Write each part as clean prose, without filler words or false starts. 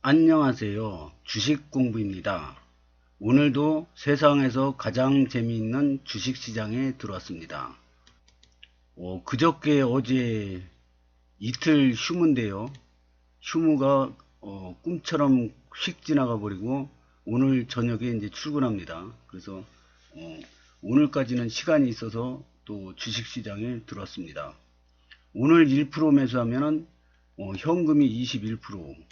안녕하세요. 주식공부입니다. 오늘도 세상에서 가장 재미있는 주식시장에 들어왔습니다. 그저께 어제 이틀 휴무인데요. 휴무가 꿈처럼 휙 지나가 버리고 오늘 저녁에 이제 출근합니다. 그래서 오늘까지는 시간이 있어서 또 주식시장에 들어왔습니다. 오늘 1% 매수하면은 현금이 21%,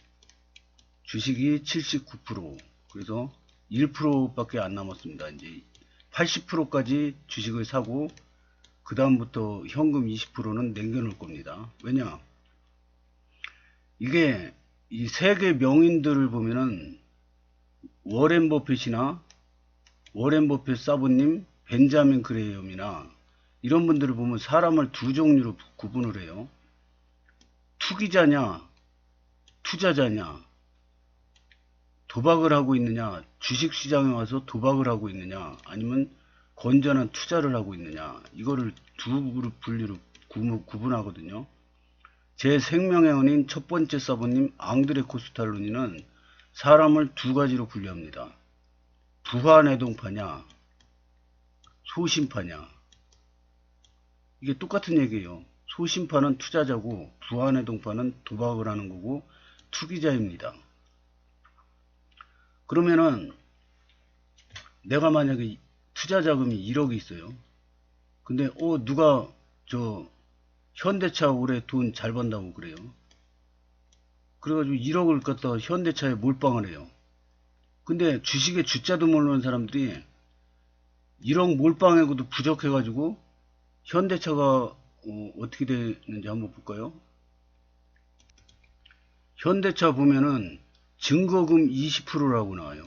주식이 79%, 그래서 1%밖에 안 남았습니다. 이제 80%까지 주식을 사고 그 다음부터 현금 20%는 남겨놓을 겁니다. 왜냐, 이게 이 세계 명인들을 보면은 워렌 버핏이나 워렌 버핏 사부님, 벤자민 그레이엄이나 이런 분들을 보면 사람을 두 종류로 구분을 해요. 투기자냐, 투자자냐, 도박을 하고 있느냐, 주식시장에 와서 도박을 하고 있느냐, 아니면 건전한 투자를 하고 있느냐, 이거를 두 그룹 분류로 구분하거든요. 제 생명의 은인 첫 번째 사부님 앙드레 코스탈로니는 사람을 두 가지로 분류합니다. 부하내동파냐, 소심파냐. 이게 똑같은 얘기예요. 소심파는 투자자고 부하내동파는 도박을 하는 거고 투기자입니다. 그러면은 내가 만약에 투자 자금이 1억이 있어요. 근데 누가 저 현대차 올해 돈 잘 번다고 그래요. 그래가지고 1억을 갖다 현대차에 몰빵을 해요. 근데 주식에 주자도 모르는 사람들이 1억 몰빵하고도 부족해가지고 현대차가 어떻게 되는지 한번 볼까요? 현대차 보면은 증거금 20%라고 나와요.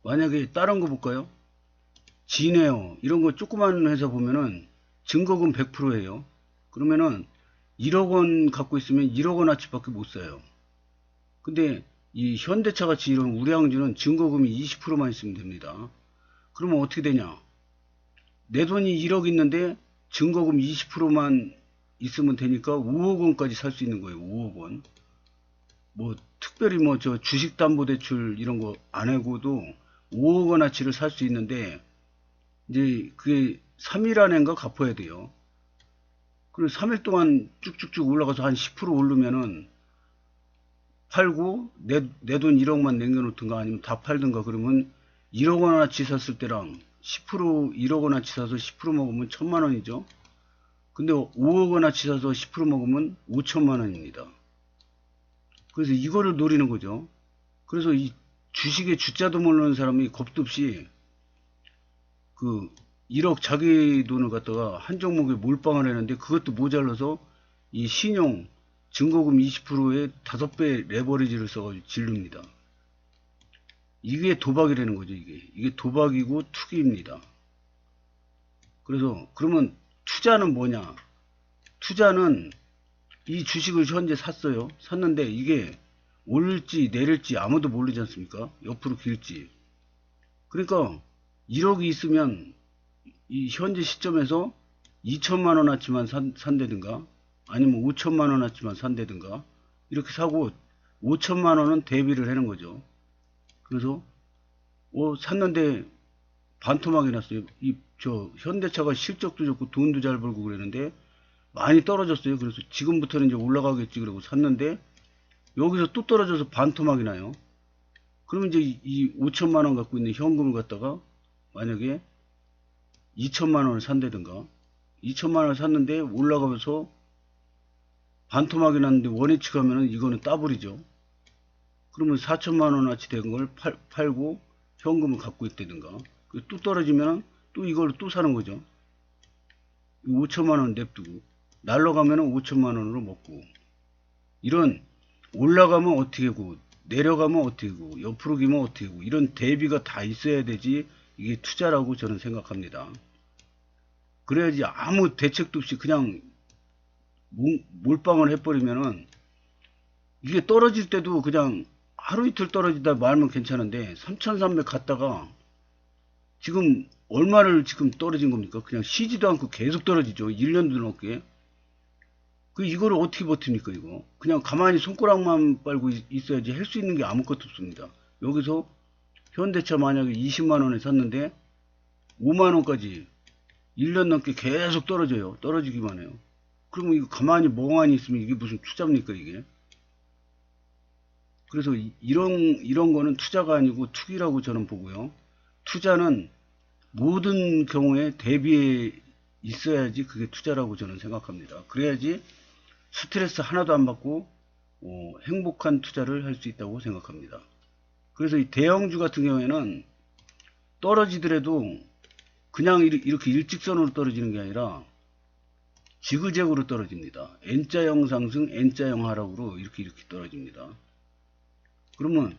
만약에 다른 거 볼까요? 진에어 이런 거 조그만 회사 보면은 증거금 100%예요. 그러면은 1억 원 갖고 있으면 1억 원어치밖에 못 사요. 근데 이 현대차 같이 이런 우량주는 증거금이 20%만 있으면 됩니다. 그러면 어떻게 되냐? 내 돈이 1억 있는데 증거금 20%만 있으면 되니까 5억 원까지 살 수 있는 거예요. 5억 원. 뭐 특별히 뭐 저 주식담보대출 이런 거 안 하고도 5억 원어치를 살 수 있는데 이제 그게 3일 안인가 갚아야 돼요. 그리고 3일 동안 쭉쭉쭉 올라가서 한 10% 오르면은 팔고 내 돈 1억만 남겨놓든가 아니면 다 팔든가. 그러면 1억 원어치 샀을 때랑 10% 1억 원어치 사서 10% 먹으면 1000만 원이죠. 근데 5억 원어치 사서 10% 먹으면 5천만 원입니다. 그래서 이거를 노리는 거죠. 그래서 이 주식에 주자도 모르는 사람이 겁도 없이 그 1억 자기 돈을 갖다가 한 종목에 몰빵을 했는데 그것도 모자라서 이 신용 증거금 20%에 5배 레버리지를 써가지고 질릅니다. 이게 도박이라는 거죠. 이게 도박이고 투기입니다. 그래서 그러면 투자는 뭐냐? 투자는 이 주식을 현재 샀어요. 샀는데 이게 오를지 내릴지 아무도 모르지 않습니까? 옆으로 길지. 그러니까 1억이 있으면 이 현재 시점에서 2천만 원어치만 산다든가 아니면 5천만 원어치만 산다든가 이렇게 사고 5천만 원은 대비를 하는 거죠. 그래서 샀는데 반토막이 났어요. 저 현대차가 실적도 좋고 돈도 잘 벌고 그랬는데 많이 떨어졌어요. 그래서 지금부터는 이제 올라가겠지 그러고 샀는데 여기서 또 떨어져서 반토막이 나요. 그러면 이제 이 5천만 원 갖고 있는 현금을 갖다가 만약에 2천만 원을 산다든가 2천만 원을 샀는데 올라가면서 반토막이 났는데 원위치 가면은 이거는 따블이죠. 그러면 4천만 원어치 된 걸 팔고 현금을 갖고 있다든가 또 떨어지면은 또 이걸 또 사는 거죠. 5천만 원 냅두고 날라가면은 5천만 원으로 먹고 이런 올라가면 어떻게 고 내려가면 어떻게 고 옆으로 기면 어떻게 고 이런 대비가 다 있어야 되지 이게 투자라고 저는 생각합니다. 그래야지 아무 대책도 없이 그냥 몰빵을 해버리면은 이게 떨어질 때도 그냥 하루 이틀 떨어지다 말면 괜찮은데 3300 갔다가 지금 얼마를 지금 떨어진 겁니까? 그냥 쉬지도 않고 계속 떨어지죠. 1년도 넘게. 이거를 어떻게 버팁니까, 이거? 그냥 가만히 손가락만 빨고 있어야지 할 수 있는 게 아무것도 없습니다. 여기서 현대차 만약에 20만원에 샀는데 5만원까지 1년 넘게 계속 떨어져요. 떨어지기만 해요. 그러면 이거 가만히 멍하니 있으면 이게 무슨 투자입니까, 이게? 그래서 이런 거는 투자가 아니고 투기라고 저는 보고요. 투자는 모든 경우에 대비해 있어야지 그게 투자라고 저는 생각합니다. 그래야지 스트레스 하나도 안 받고 행복한 투자를 할 수 있다고 생각합니다. 그래서 이 대형주 같은 경우에는 떨어지더라도 그냥 이렇게 일직선으로 떨어지는 게 아니라 지그재그로 떨어집니다. N자형 상승, N자형 하락으로 이렇게 떨어집니다. 그러면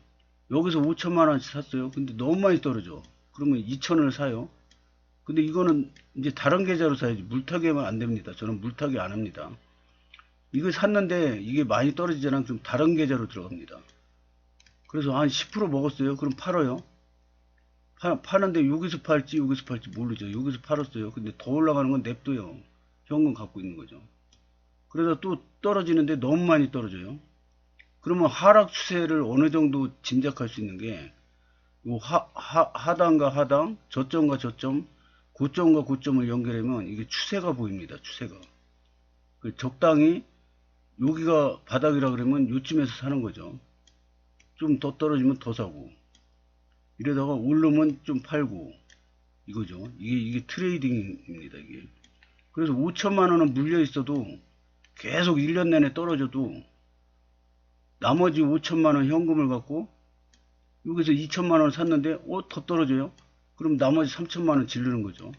여기서 5천만원씩 샀어요. 근데 너무 많이 떨어져. 그러면 2천원을 사요. 근데 이거는 이제 다른 계좌로 사야지 물타기 하면 안 됩니다. 저는 물타기 안 합니다. 이거 샀는데 이게 많이 떨어지잖아. 그럼 다른 계좌로 들어갑니다. 그래서 한 10% 먹었어요. 그럼 팔아요. 파는데 여기서 팔지 모르죠. 여기서 팔았어요. 근데 더 올라가는 건 냅둬요. 현금 갖고 있는 거죠. 그래서 또 떨어지는데 너무 많이 떨어져요. 그러면 하락 추세를 어느 정도 짐작할 수 있는 게 요 하단과 하단, 저점과 저점, 고점과 고점을 연결하면 이게 추세가 보입니다. 추세가. 적당히 여기가 바닥이라 그러면 요쯤에서 사는 거죠. 좀 더 떨어지면 더 사고, 이러다가 오르면 좀 팔고, 이거죠. 이게 트레이딩입니다. 이게. 그래서 5천만원은 물려 있어도 계속 1년 내내 떨어져도 나머지 5천만원 현금을 갖고 여기서 2천만원 샀는데 더 떨어져요. 그럼 나머지 3천만원 지르는 거죠.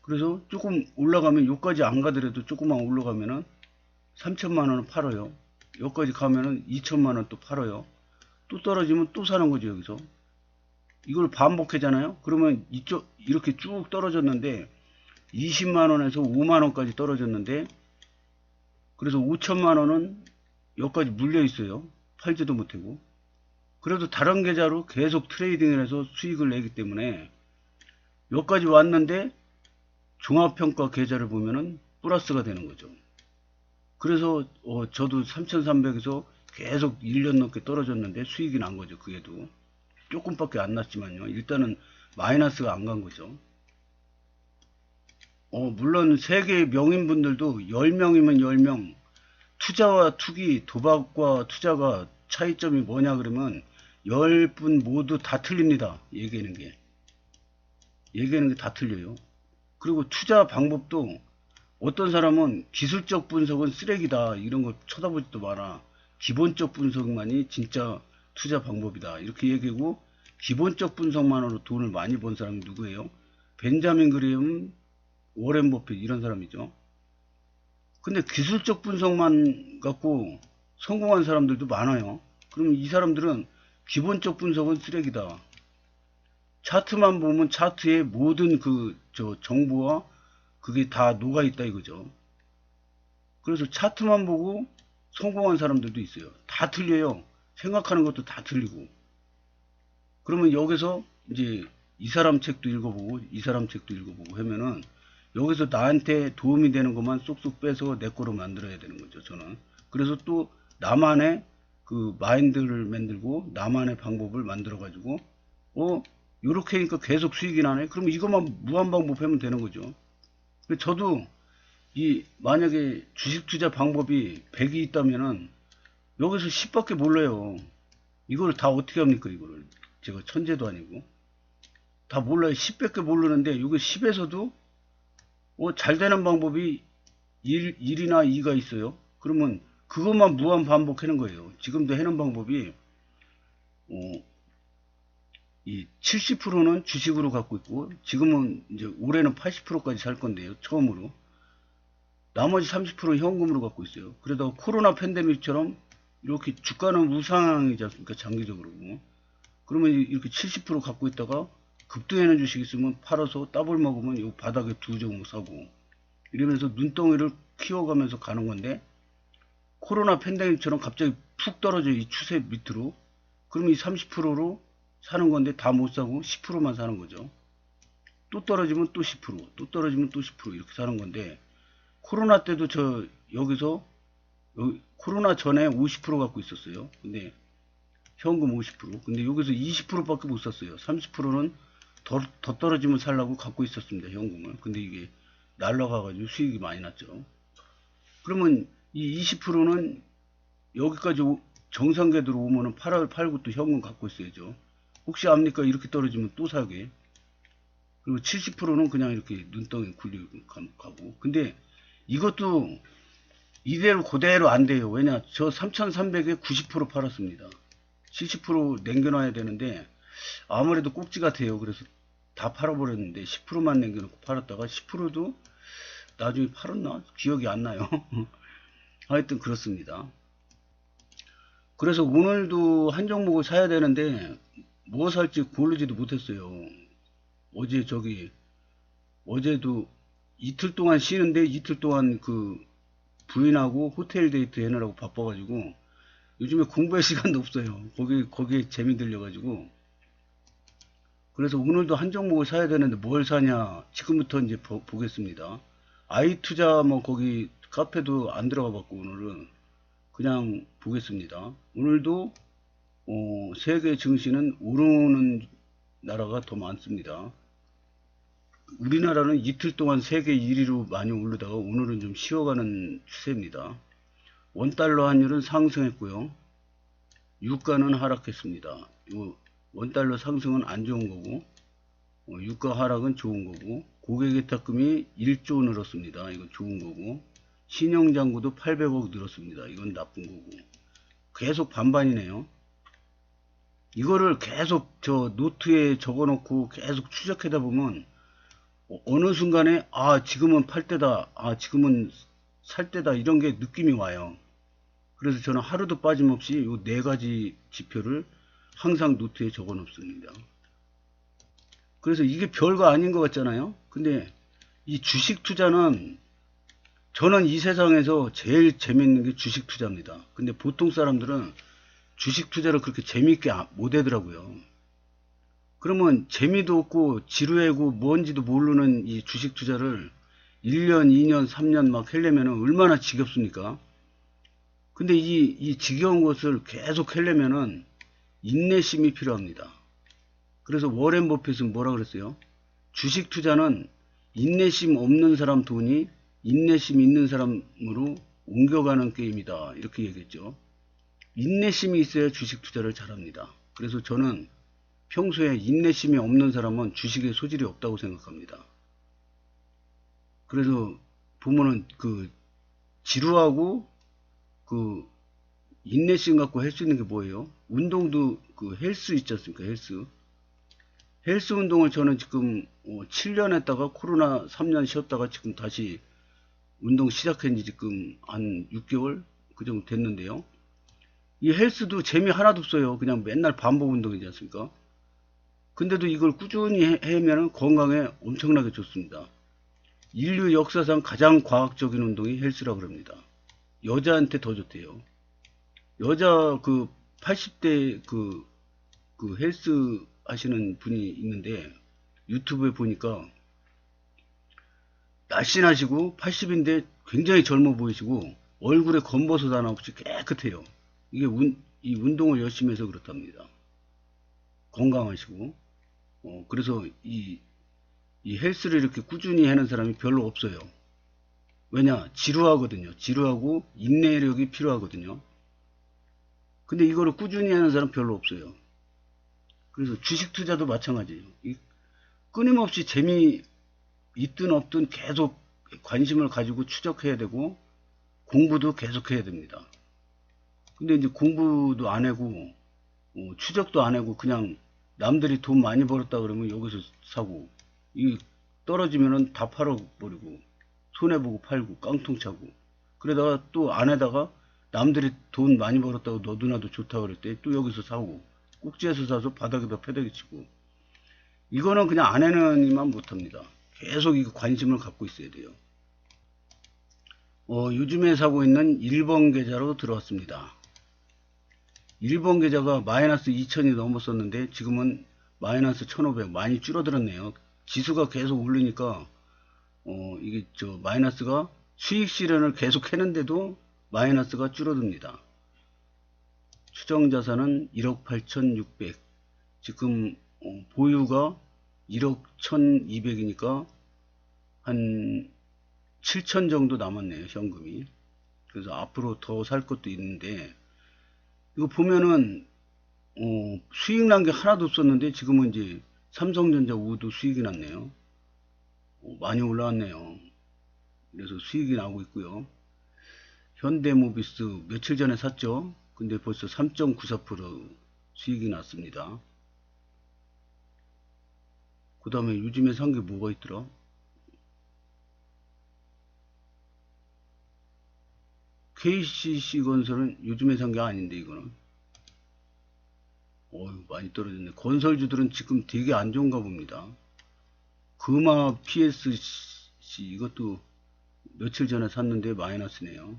그래서 조금 올라가면 여기까지 안 가더라도 조금만 올라가면은 3천만원은 팔아요. 여기까지 가면은 2천만원 또 팔아요. 또 떨어지면 또 사는 거죠. 여기서 이걸 반복하잖아요. 그러면 이쪽 이렇게 쭉 떨어졌는데 20만원에서 5만원까지 떨어졌는데, 그래서 5천만원은 여기까지 물려 있어요. 팔지도 못하고. 그래도 다른 계좌로 계속 트레이딩을 해서 수익을 내기 때문에 여기까지 왔는데 종합평가 계좌를 보면은 플러스가 되는 거죠. 그래서 저도 3,300에서 계속 1년 넘게 떨어졌는데 수익이 난 거죠. 그게도 조금밖에 안 났지만요. 일단은 마이너스가 안 간 거죠. 물론 세계 명인분들도 10명이면 10명, 투자와 투기, 도박과 투자가 차이점이 뭐냐 그러면 10분 모두 다 틀립니다. 얘기하는 게 다 틀려요. 그리고 투자 방법도 어떤 사람은 기술적 분석은 쓰레기다, 이런 거 쳐다보지도 마라, 기본적 분석만이 진짜 투자 방법이다, 이렇게 얘기하고, 기본적 분석만으로 돈을 많이 번 사람이 누구예요? 벤자민 그레엄, 워렌 버핏, 이런 사람이죠. 근데 기술적 분석만 갖고 성공한 사람들도 많아요. 그러면 이 사람들은 기본적 분석은 쓰레기다, 차트만 보면 차트에 모든 정보와 그게 다 녹아있다 이거죠. 그래서 차트만 보고 성공한 사람들도 있어요. 다 틀려요. 생각하는 것도 다 틀리고. 그러면 여기서 이제 이 사람 책도 읽어보고 이 사람 책도 읽어보고 하면은 여기서 나한테 도움이 되는 것만 쏙쏙 빼서 내 거로 만들어야 되는 거죠, 저는. 그래서 또 나만의 그 마인드를 만들고 나만의 방법을 만들어 가지고 요렇게 하니까 계속 수익이 나네. 그럼 이것만 무한반복 하면 되는 거죠. 저도 만약에 주식 투자 방법이 100이 있다면은 여기서 10밖에 몰라요. 이걸 다 어떻게 합니까? 이거를 제가 천재도 아니고 다 몰라요. 10밖에 모르는데 이거 10에서도 잘 되는 방법이 1이나 2가 있어요. 그러면 그것만 무한 반복하는 거예요. 지금도 하는 방법이 이 70%는 주식으로 갖고 있고, 지금은 이제 올해는 80%까지 살 건데요, 처음으로. 나머지 30% 현금으로 갖고 있어요. 그러다가 코로나 팬데믹처럼 이렇게 주가는 우상향이지 않습니까, 장기적으로. 그러면 이렇게 70% 갖고 있다가 급등하는 주식 있으면 팔아서 더블 먹으면 이 바닥에 두 종목 사고, 이러면서 눈덩이를 키워가면서 가는 건데, 코로나 팬데믹처럼 갑자기 푹 떨어져, 이 추세 밑으로. 그러면 이 30%로 사는 건데 다 못 사고 10%만 사는 거죠. 또 떨어지면 또 10%, 또 떨어지면 또 10% 이렇게 사는 건데, 코로나 때도 저 여기서 코로나 전에 50% 갖고 있었어요. 근데 현금 50%. 근데 여기서 20%밖에 못 샀어요. 30%는 더 떨어지면 살라고 갖고 있었습니다. 현금을. 근데 이게 날라가가지고 수익이 많이 났죠. 그러면 이 20%는 여기까지 정상 궤도로 오면은 팔고 또 현금 갖고 있어야죠. 혹시 압니까? 이렇게 떨어지면 또 사게. 그리고 70%는 그냥 이렇게 눈덩이 굴리고 가고. 근데 이것도 이대로 그대로 안 돼요. 왜냐? 저 3,300에 90% 팔았습니다. 70% 남겨놔야 되는데 아무래도 꼭지 같아요. 그래서 다 팔아버렸는데 10%만 남겨놓고 팔았다가 10%도 나중에 팔았나? 기억이 안 나요. 하여튼 그렇습니다. 그래서 오늘도 한 종목을 사야 되는데 뭐 살지 고르지도 못했어요. 어제도 이틀 동안 쉬는데 이틀 동안 그 부인하고 호텔 데이트 해느라고 바빠가지고 요즘에 공부할 시간도 없어요. 거기에 재미 들려가지고. 그래서 오늘도 한 종목을 사야 되는데 뭘 사냐 지금부터 이제 보겠습니다. 아이투자 뭐 거기 카페도 안 들어가 봤고 오늘은 그냥 보겠습니다. 오늘도 세계 증시는 오르는 나라가 더 많습니다. 우리나라는 이틀 동안 세계 1위로 많이 오르다가 오늘은 좀 쉬어가는 추세입니다. 원달러 환율은 상승했고요. 유가는 하락했습니다. 원달러 상승은 안 좋은 거고 유가 하락은 좋은 거고 고객예탁금이 1조 늘었습니다. 이건 좋은 거고 신용잔고도 800억 늘었습니다. 이건 나쁜 거고 계속 반반이네요. 이거를 계속 저 노트에 적어놓고 계속 추적하다 보면 어느 순간에 지금은 팔 때다, 지금은 살 때다 이런 게 느낌이 와요. 그래서 저는 하루도 빠짐없이 이 네 가지 지표를 항상 노트에 적어 놓습니다. 그래서 이게 별거 아닌 것 같잖아요. 근데 이 주식 투자는 저는 이 세상에서 제일 재밌는 게 주식 투자입니다. 근데 보통 사람들은 주식 투자를 그렇게 재미있게 못 하더라고요. 그러면 재미도 없고 지루하고 뭔지도 모르는 이 주식 투자를 1년, 2년, 3년 막 하려면 얼마나 지겹습니까? 근데 이 지겨운 것을 계속 하려면은 인내심이 필요합니다. 그래서 워렌 버핏은 뭐라 그랬어요? 주식 투자는 인내심 없는 사람 돈이 인내심 있는 사람으로 옮겨가는 게임이다. 이렇게 얘기했죠. 인내심이 있어야 주식 투자를 잘합니다. 그래서 저는 평소에 인내심이 없는 사람은 주식에 소질이 없다고 생각합니다. 그래서 보면은 그 지루하고 그 인내심 갖고 할 수 있는 게 뭐예요? 운동도 그 헬스 있지 않습니까? 헬스 운동을 저는 지금 7년 했다가 코로나 3년 쉬었다가 지금 다시 운동 시작한 지 지금 한 6개월 그 정도 됐는데요. 이 헬스도 재미 하나도 없어요. 그냥 맨날 반복 운동이지 않습니까? 근데도 이걸 꾸준히 하면 건강에 엄청나게 좋습니다. 인류 역사상 가장 과학적인 운동이 헬스라고 합니다. 여자한테 더 좋대요. 여자 그 80대 그 헬스 하시는 분이 있는데 유튜브에 보니까 날씬하시고 80인데 굉장히 젊어 보이시고 얼굴에 검버섯 하나 없이 깨끗해요. 이게 이 운동을 열심히 해서 그렇답니다. 건강하시고 그래서 이 헬스를 이렇게 꾸준히 하는 사람이 별로 없어요. 왜냐? 지루하거든요. 지루하고 인내력이 필요하거든요. 근데 이거를 꾸준히 하는 사람 별로 없어요. 그래서 주식 투자도 마찬가지예요. 끊임없이 재미 있든 없든 계속 관심을 가지고 추적해야 되고 공부도 계속 해야 됩니다. 근데 이제 공부도 안 하고 추적도 안 하고 그냥 남들이 돈 많이 벌었다 그러면 여기서 사고 이 떨어지면은 다 팔아버리고 손해보고 팔고 깡통 차고 그러다가 또 안 하다가 남들이 돈 많이 벌었다고 너도 나도 좋다 그럴 때 또 여기서 사고 꼭지에서 사서 바닥에다 패대기 치고 이거는 그냥 안 하는 이만 못합니다. 계속 이거 관심을 갖고 있어야 돼요. 요즘에 사고 있는 1번 계좌로 들어왔습니다. 1번 계좌가 마이너스 2000이 넘었었는데 지금은 마이너스 1500 많이 줄어들었네요. 지수가 계속 오르니까 이게 마이너스가 수익 실현을 계속 했는데도 마이너스가 줄어듭니다. 추정 자산은 1억 8,600. 지금 보유가 1억 1,200이니까 한 7천 정도 남았네요, 현금이. 그래서 앞으로 더 살 것도 있는데, 이거 보면은 수익 난 게 하나도 없었는데 지금은 이제 삼성전자 우도 수익이 났네요. 많이 올라왔네요. 그래서 수익이 나고 있고요. 현대모비스 며칠 전에 샀죠. 근데 벌써 3.94% 수익이 났습니다. 그 다음에 요즘에 산 게 뭐가 있더라? KCC 건설은 요즘에 산 게 아닌데 이거는 많이 떨어졌네. 건설주들은 지금 되게 안 좋은가 봅니다. 금화 PSC 이것도 며칠 전에 샀는데 마이너스네요.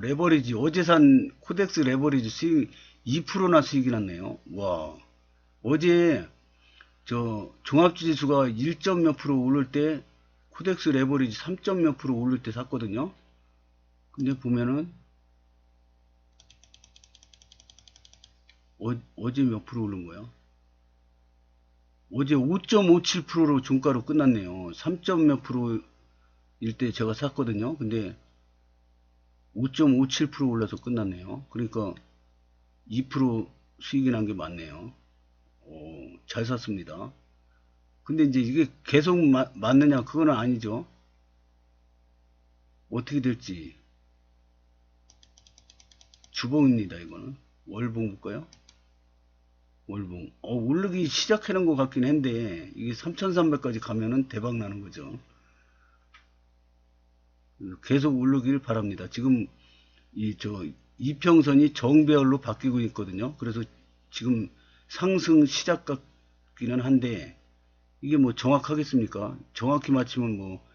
레버리지 어제 산 코덱스 레버리지 수익 2%나 수익이 났네요. 와, 어제 저 종합지수가 1점 몇 프로 오를 때 코덱스 레버리지 3점 몇 프로 오를 때 샀거든요. 근데 보면은 어제 몇 프로 오른 거야? 어제 5.57%로 종가로 끝났네요. 3점 몇 프로일 때 제가 샀거든요. 근데 5.57% 올라서 끝났네요. 그러니까 2% 수익이 난 게 맞네요. 잘 샀습니다. 근데 이제 이게 계속 맞느냐 그거는 아니죠. 어떻게 될지. 주봉입니다. 이거는 월봉 볼까요? 월봉 오르기 시작하는 것 같긴 한데 이게 3300까지 가면은 대박 나는 거죠. 계속 오르길 바랍니다. 지금 이평선이 정배열로 바뀌고 있거든요. 그래서 지금 상승 시작 같기는 한데 이게 뭐 정확하겠습니까? 정확히 맞히면 뭐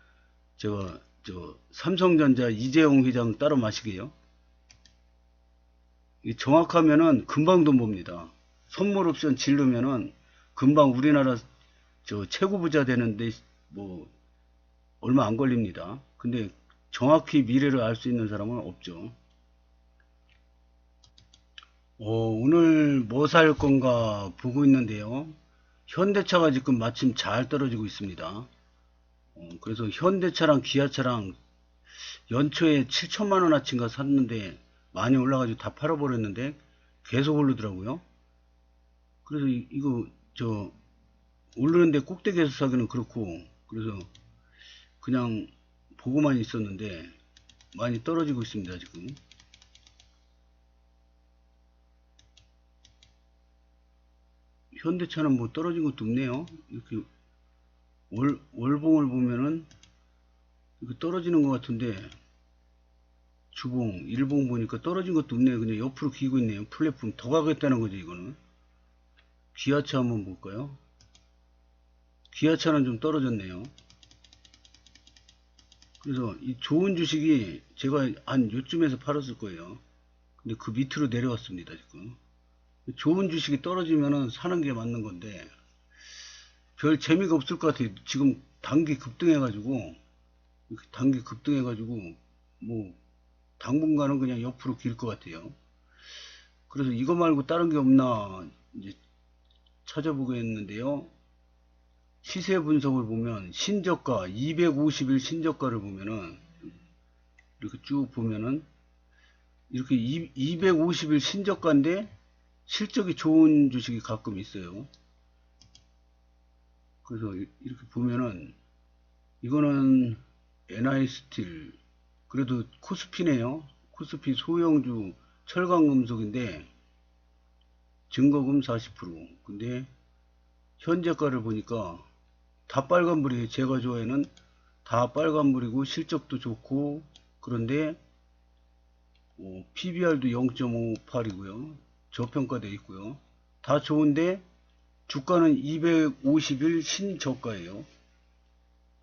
제가 삼성전자 이재용 회장 따로 마시게요. 정확하면은 금방 돈 법니다. 선물 옵션 지르면은 금방 우리나라 최고 부자 되는데 뭐 얼마 안 걸립니다. 근데 정확히 미래를 알 수 있는 사람은 없죠. 오늘 뭐 살 건가 보고 있는데요. 현대차가 지금 마침 잘 떨어지고 있습니다. 그래서 현대차랑 기아차랑 연초에 7천만 원어치인가 샀는데 많이 올라가지고 다 팔아버렸는데 계속 오르더라고요. 그래서 이거 오르는데 꼭대기에서 사기는 그렇고 그래서 그냥 보고만 있었는데 많이 떨어지고 있습니다. 지금 현대차는 뭐 떨어진 것도 없네요. 이렇게 월봉을 보면은 이렇게 떨어지는 것 같은데 주봉 일봉 보니까 떨어진 것도 없네요. 그냥 옆으로 기고 있네요. 플랫폼 더 가겠다는 거죠. 이거는 기아차 한번 볼까요? 기아차는 좀 떨어졌네요. 그래서 이 좋은 주식이 제가 한 요쯤에서 팔았을 거예요. 근데 그 밑으로 내려왔습니다. 지금 좋은 주식이 떨어지면은 사는 게 맞는 건데 별 재미가 없을 것 같아요. 지금 단기 급등해가지고 뭐 당분간은 그냥 옆으로 길 것 같아요. 그래서 이거 말고 다른 게 없나 이제 찾아보겠는데요. 시세 분석을 보면 신저가 250일 신저가를 보면은 이렇게 쭉 보면은 이렇게 250일 신저가인데 실적이 좋은 주식이 가끔 있어요. 그래서 이렇게 보면은 이거는 NI스틸 그래도 코스피네요. 코스피 소형주 철강금속인데 증거금 40%. 근데 현재가를 보니까 다 빨간불이에요. 제가 좋아하는 다 빨간불이고 실적도 좋고 그런데 PBR도 0.58이고요. 저평가되어 있고요. 다 좋은데 주가는 250일 신저가예요.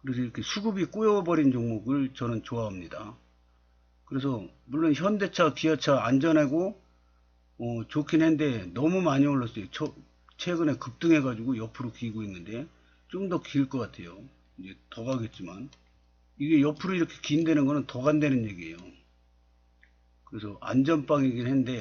그래서 이렇게 수급이 꼬여버린 종목을 저는 좋아합니다. 그래서 물론 현대차, 기아차 안전하고 좋긴 한데 너무 많이 올랐어요. 최근에 급등해가지고 옆으로 기고 있는데 좀 더 길 것 같아요. 이제 더 가겠지만, 이게 옆으로 이렇게 긴다는 거는 더 간다는 얘기예요. 그래서 안전빵이긴 한데